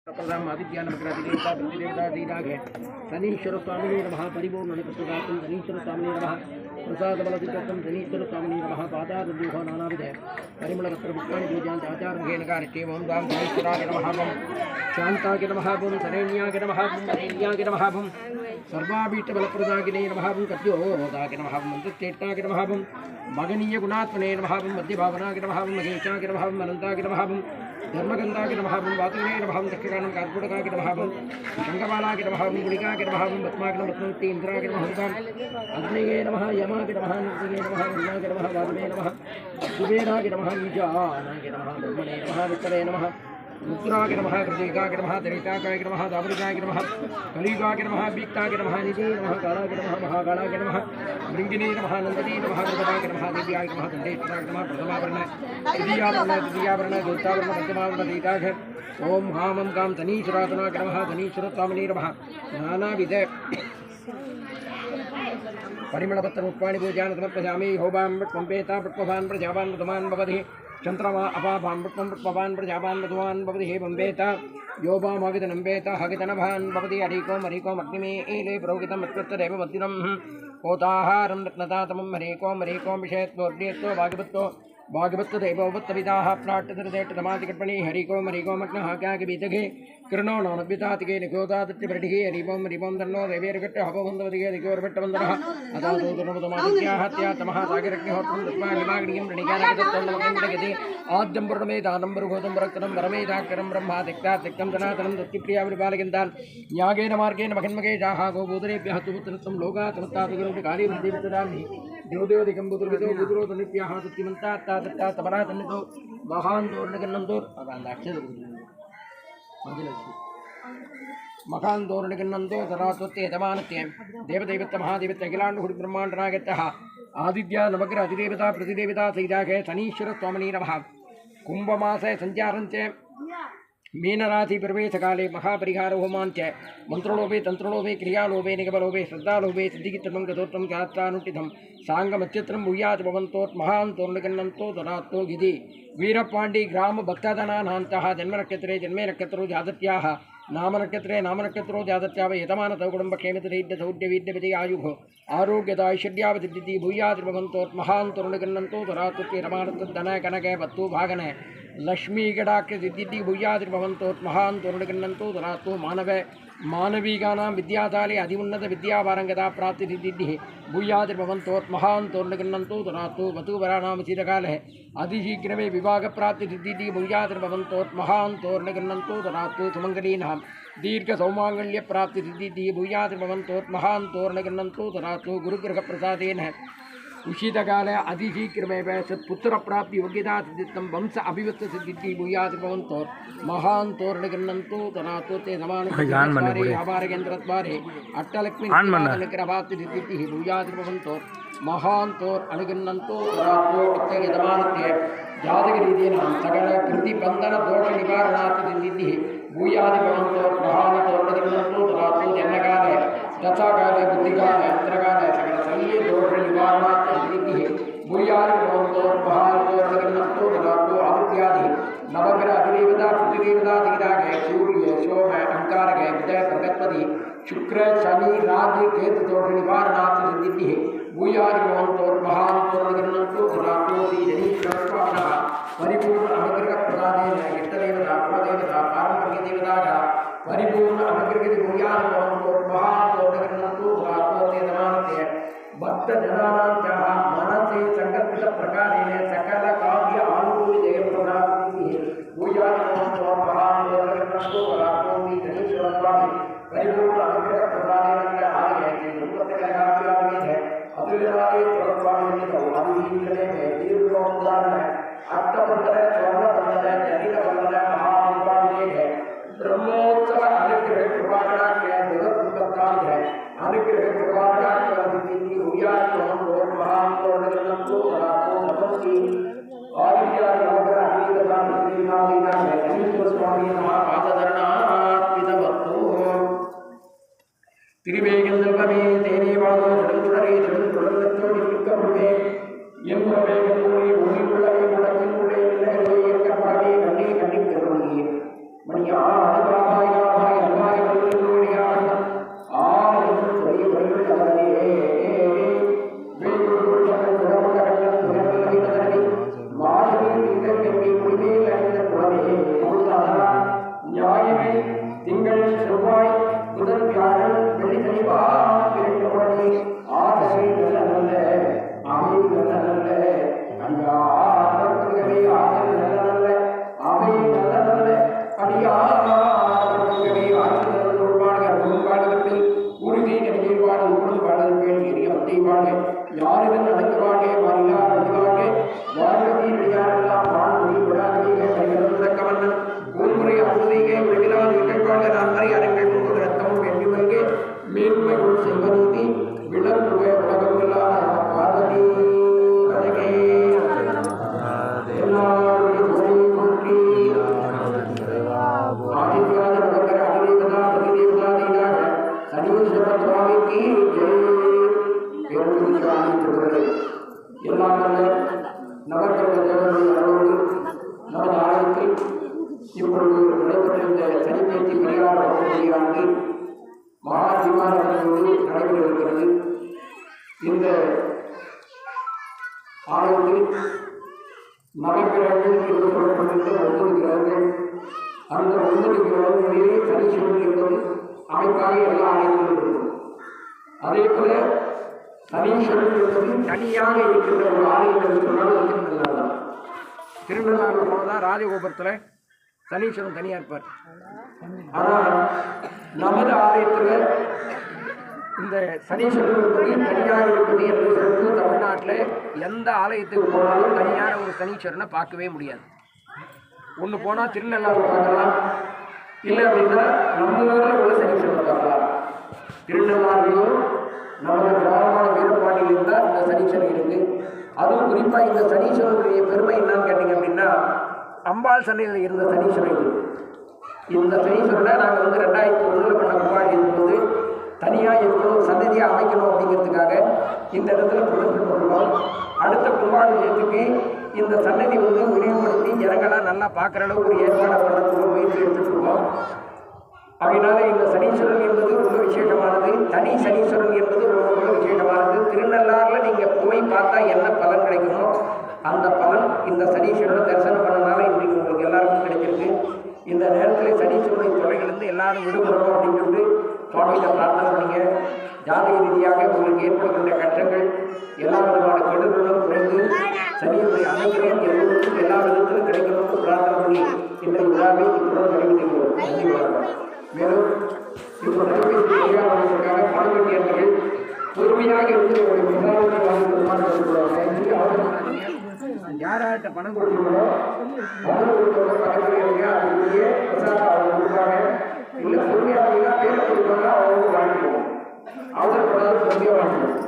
आदित्यानमग्रदेवता प्रतिदेवता श्रीराघे शनीश्वर स्वामी नमः परिपूर्ण प्रसादं शनीश्वर स्वामी नमः प्रसाद बलदिकं शनीश्वर स्वामी नमः पादारुद्योः नानाविध परिमलपत्र पुष्पाणि पूजां आचार्येण कार्यते ओम गां शनीश्वराय नमः ओम शान्ताय नमः ओम शरण्याय नमः ओम शरण्याय नमः ओम सर्वाभीष्ट बलप्रदागिने नमः ओम कत्योदाय नमः ओम मंत्रश्रेष्ठाय नमः ओम मगनीय गुणात्मने नमः ओम मध्यभावनाय नमः ओम महेशाय नमः ओम अनन्ताय नमः ओम धर्मगंधाय नमः ओम वातुने नमः ओम दक्षिणानं कार्पुटकाय नमः ओम शंखबालाय नमः ओम गुलिकाय नमः ओम पद्माय नमः पद्मवती इंद्राय नमः ओम अग्नये नमः यमाय नमः नृतये नमः वरुणाय नमः वारुणे नमः कुबेराय नमः ईशानाय नमः ब्रह्मणे नमः वित्तये नमः मुद्राय नमः कृतिकाय नमः दरिताकाय नमः दावरिकाय नमः कलिकाय नमः बीक्ताय नमः निधे नमः कालाय नमः महाकालाय नमः भृंगिने नमः नंदिने नमः वृषभाय नमः दिव्याय नमः दण्डेश्वराय नमः प्रथमावरण द्वितीयावरण द्वितीयावरण पंचमावरण दीताघ ओम हाम गां शनीश्वराय नमः शनीश्वर स्वामिने नमः नानाविध परिमलपत्र पुष्पाणि पूजां समर्पयामि होबां पंपेता पुष्पवान् प्रजावान् मधुमान् भवति चंद्रमा अपाभां पुष्पं पुष्पवान् प्रजावान् मधुमान् भवति हे बम्बेता योबामगितनम्बेता हगितनभान् भवति हरिकोम अग्निमे एले पुरोहितम् अत्युत्तरेव मद्दिनं होताहारं रत्नदातमं हरिकोम विषयत्वोर्डेत्वो भागवत्तो देवोवत्तविदाः प्राट्टदर्देट्टमादिकर्पणि हरिकोम अग्नः क्यागबीतघे कृणो नौनव्यतातिके निगोदादत्तिप्रटिगे हरिवं तन्नो देवेर्गट्ट हवबन्धवतिगे दिगोर्भट्टवन्दनः अदातोदुर्मतमादित्याः त्यातमः सागरग्निहोत्रं दत्माग्निमाग्निं प्रणिकानगदत्तन्नमकन्दगति आद्यं पूर्णमेधानं बरुभूतं रक्तनं वरमेधाक्षरं ब्रह्मा तिक्तं सनातनं दत्तिप्रियाविपालकिन्तान् यागेन मार्गेण मखन्मकेशाः गोभूतरेभ्यः सुपुत्रत्वं लोकात्मत्तातुगुरुकालीवृद्धिवितदामि देवदेवदिकं बुधुर्विदो बुधुरोतनिभ्यः तुत्तिमन्तात्तातन्नितो महान् तोरणगन्नन्तोर् मखान तोरणगन्नन्तो तरात्वत्ते यजमानत्ये देवदैवत्य महादेवत्य अखिलाण्डहुडि ब्रह्माण्डनागत्यः आदित्य नवग्रह अधिदेवता प्रतिदेवता सैजाघे शनीश्वर स्वामिने नमः कुंभमासे संचारञ्च मीनराशि प्रवेशकाले महापरिहार होमांच मंत्रोलोभे तंत्रोलोभे क्रियालोभे निगमलोभे श्रद्धालोभे सिद्धिकित्रं गतोत्रं शास्त्रानुष्ठितं सांगमत्यत्रं भूयात् भवन्तोत् महान् तोरणगन्नन्तो ददातो गिधि वीरपाण्डी ग्राम भक्तादनानान्तः जन्मनक्षत्रे जन्मे नक्षत्रो जातत्याः नामनक्षत्रो जातत्याव यतमानतौ कुटुम्बक्षेमतिरीड्यसौड्यवीड्यपति आयुः आरोग्यदाैश्वर्यावसिद्धिः भूयात् भवन्तोत् महान् तोरणगन्नन्तो ददातो रमानतद्धन कनके वत्तु भागने लक्ष्मीगडाख्य सिद्धिः भूयादिर्भवन्तोत् महान् तोरणगन्नन्तो ददातो मानवीकानां विद्याताले अधिउन्नत विद्यावारंगता प्राप्तिसिद्धिः भूयादिर्भवन्तोत् महान् तोरणगन्नन्तो ददातो वधूवराणां चिरकाले अतिशीघ्रमे विवाहप्राप्तिसिद्धिः भूयादिर्भवन्तोत् महान् तोरणगन्नन्तो ददातो सुमङ्गलीनां दीर्घसौमाङ्गल्यप्राप्तिसिद्धिः भूयादिर्भवन्तोत् महान् तोरणगन्नन्तो ददातो गुरुगृहप्रसादेन उषितकाले अतिशीघ्रमेव सत्पुत्रप्राप्ति योग्यता सिद्धितं वंश अभिवृद्धिसिद्धिः भूयादिर्भवन्तोत् महान् तोरणगन्नन्तो ददातो ते समानद्वारे व्यापारकेन्द्रद्वारे अट्टलक्ष्मीनिग्रहप्राप्तिसिद्धिः भूयादिर्भवन्तोत् महान् तोरणगन्नन्तो ददातो यजमानत्य जातकरीतीनां सकल कृतिबन्धनदोषनिवारणार्थसिद्धिः भूयादिर्भवन्तोत् महान् तोरणगन्नन्तो ददातो जन्मकाले दशाकाले बुद्धिकाले अंतरकाले सकल शल्य दोष निवारणार्थसिद्धिः भूयादिर्भवन्तोत् महान् तोरणगन्नन्तो ददातो आदित्यादि नवग्रह अधिदेवता प्रतिदेवता दिग्रागे सूर्य सोम अंगारगे बुध बृहस्पति शुक्र शनि राजि केतु दोष निवारणार्थसिद्धिः भूयादिर्भवन्तोत् महान् तोरणगन्नन्तो ददातो श्री शनीश्वरस्वामिनः परिपूर्ण अनुग्रहप्रसादेन इष्टदेवता कुलदेवता पारम्परिकदेवताः परिपूर्ण अनुग्रहति भूयादिर्भवन्तोत् महान् तोरणगन्नन्तो ददातो ते नमामते भक्तजनानां च मनसि संकल्पितप्रकारेण सकल काव्य आनुकूल्यजयप्रदानसिद्धिः भूयादिर्भवन्तोत् महान् तोरणगन्नन्तो ददातो श्री शनीश्वरस्वामी परिपूर्ण अनुग्रहप्रसादेन आलये गुरुप्रत्यक्षाभिरामेः अतुल्यनाय प्रस्वामिनितो अभिहीनते दीर्घोद्धारण अर्थबंधन स्वर्णबंधन जनितबंधन महामुपादेः ब्रह्मोत्सव अनुग्रह कृपाकटाक्ष जगत्संपत्ताय अनुग्रह कृपाकटाक्ष सिद्धिः भूयादिर्भवन्तोत् महान् तोरणगन्नन्तो ददातो नमस्ते आदित्याय नवग्रह अधिदेवता प्रतिदेवता शनीश्वर स्वामी नमः पादधरणार्पितवस्तु तिरुवेगन्दल्पमे तेने वादो जडुतुडरे जडुतुडलच्चोडि विक्कमुडे எம்புறவேகத்தோழி ஒளிவுள்ளவை முடக்கினுடைய நிலைகளை ஏற்கப்பாடி கண்ணே கண்ணிக்கருளி மணியா அதிகாமாய் யாரிடம் நடக்குவாங்கே மாறிலா அறிவாங்கே வாழ்வதி விளையாடலாம் வாழ்வதி விடாதீங்க கைகவண்ணன் ஊர்முறை அமுதீகே உலகிலால் நிகழ்வாக நான் மறை அரங்கள் முன்பு ரத்தமும் வெண்ணிமல்கே மேன்மைகள் செய்வநீதி விளங்குவே உலகங்களான பார்வதி கதகே எல்லாருடைய போற்றி ஆதித்யாத நகர அதிதேவதா அதிதேவதா நீதாக சனீஸ்வர சுவாமிக்கு எல்லாம் நவக்கிரக தேவனுடைய அருளோடு நமது ஆலயத்தில் இப்பொழுது நடைபெற்ற இந்த சனிப்பேற்றி பரிகார ஆண்டு மகா தீபாராதனையோடு நடைபெற இருக்கிறது. இந்த ஆலயத்தில் நவக்கிரகங்கள் என்று சொல்லப்பட்டிருந்த 9 கிரகங்கள், அந்த 9 கிரகங்களிலே சனீஸ்வரன் என்பது அமைப்பாக எல்லா ஆலயத்திலும் இருக்கும். அதே போல சனீஸ்வரன் என்பது தனியாக இருக்கின்ற ஒரு ஆலயம் என்று சொன்னால் திருநள்ளாறு தான். திருநள்ளாறு போனதான் ராஜகோபுரத்தில் சனீஸ்வரன் தனியாக இருப்பார். ஆனால் நமது ஆலயத்தில் இந்த சனீஸ்வரன் என்பது தனியாக இருப்பது என்று சொல்லிட்டு தமிழ்நாட்டில் எந்த ஆலயத்துக்கு போனாலும் தனியான ஒரு சனீஸ்வரனை பார்க்கவே முடியாது. ஒன்று போனால் திருநள்ளாறு பார்க்கலாம், இல்லை அப்படின்னா நம்ம ஊரில் உள்ள சனீஸ்வரனை பார்க்கலாம். திருநள்ளாறுலையும் நமது கிராமமான வீரப்பாண்டியில் இருந்தால் இந்த சனீஸ்வரன் இருக்குது. அதுவும் குறிப்பாக இந்த சனீஸ்வரனுடைய பெருமை என்னன்னு கேட்டிங்க அப்படின்னா, அம்பாள் சன்னதியில் இருந்த சனீஸ்வரன் இது. இந்த சனீஸ்வரனை நாங்கள் 2001 பண்ண கும்பாடி இருக்கும்போது தனியாக இருக்கணும், சன்னதியாக அமைக்கணும் அப்படிங்கிறதுக்காக இந்த இடத்துல புதுப்பிட்டுள்ளோம். அடுத்த கும்பாபிஷேகத்துக்கு இந்த சன்னதி விரிவுபடுத்தி ஜனங்களாம் நல்லா பார்க்குற அளவுக்கு ஒரு ஏற்பாடு பண்ணக்கூடிய முயற்சி எடுத்துருக்கோம். அதனால இந்த சனீஸ்வரன் என்பது ரொம்ப விசேஷமானது. தனி சனீஸ்வரன் என்பது ரொம்ப விசேஷமானது. திருநள்ளாறில் நீங்கள் போய் பார்த்தா என்ன பலன் கிடைக்குமோ அந்த பலன் இந்த சனீஸ்வரனை தரிசனம் பண்ணனால இன்றைக்கு உங்களுக்கு எல்லாருக்கும் கிடைச்சிருக்கு. இந்த நேரத்தில் சனீஸ்வரனை தொலைகளிலிருந்து எல்லாரும் விடுபடணும் அப்படின்னு சொல்லிட்டு சுவாமிகிட்ட பிரார்த்தனை பண்ணிங்க. ஜாதக ரீதியாக உங்களுக்கு ஏற்படுகின்ற கஷ்டங்கள் எல்லா விதமான கெடுதலும் குறைந்து சனியுடைய அனைவரும் எல்லோருக்கும் எல்லா விதத்திலும் கிடைக்கணும்னு பிரார்த்தனை பண்ணி இன்றைய விழாவை இத்துடன் நிறைவு செய்கிறோம். நன்றி வணக்கம். மேலும் இப்போ நடைபெறுவதற்காக பணம் கட்டியவர்கள் பொறுமையாக இருந்து யார்கிட்ட பணம் கொடுக்கணுமோ இல்லை பொறுமையாக பேர் கொடுப்பாங்க, அவங்க வாங்கிக்குவோம். அவங்க பொறுமையாக வாங்கிக்குவோம்.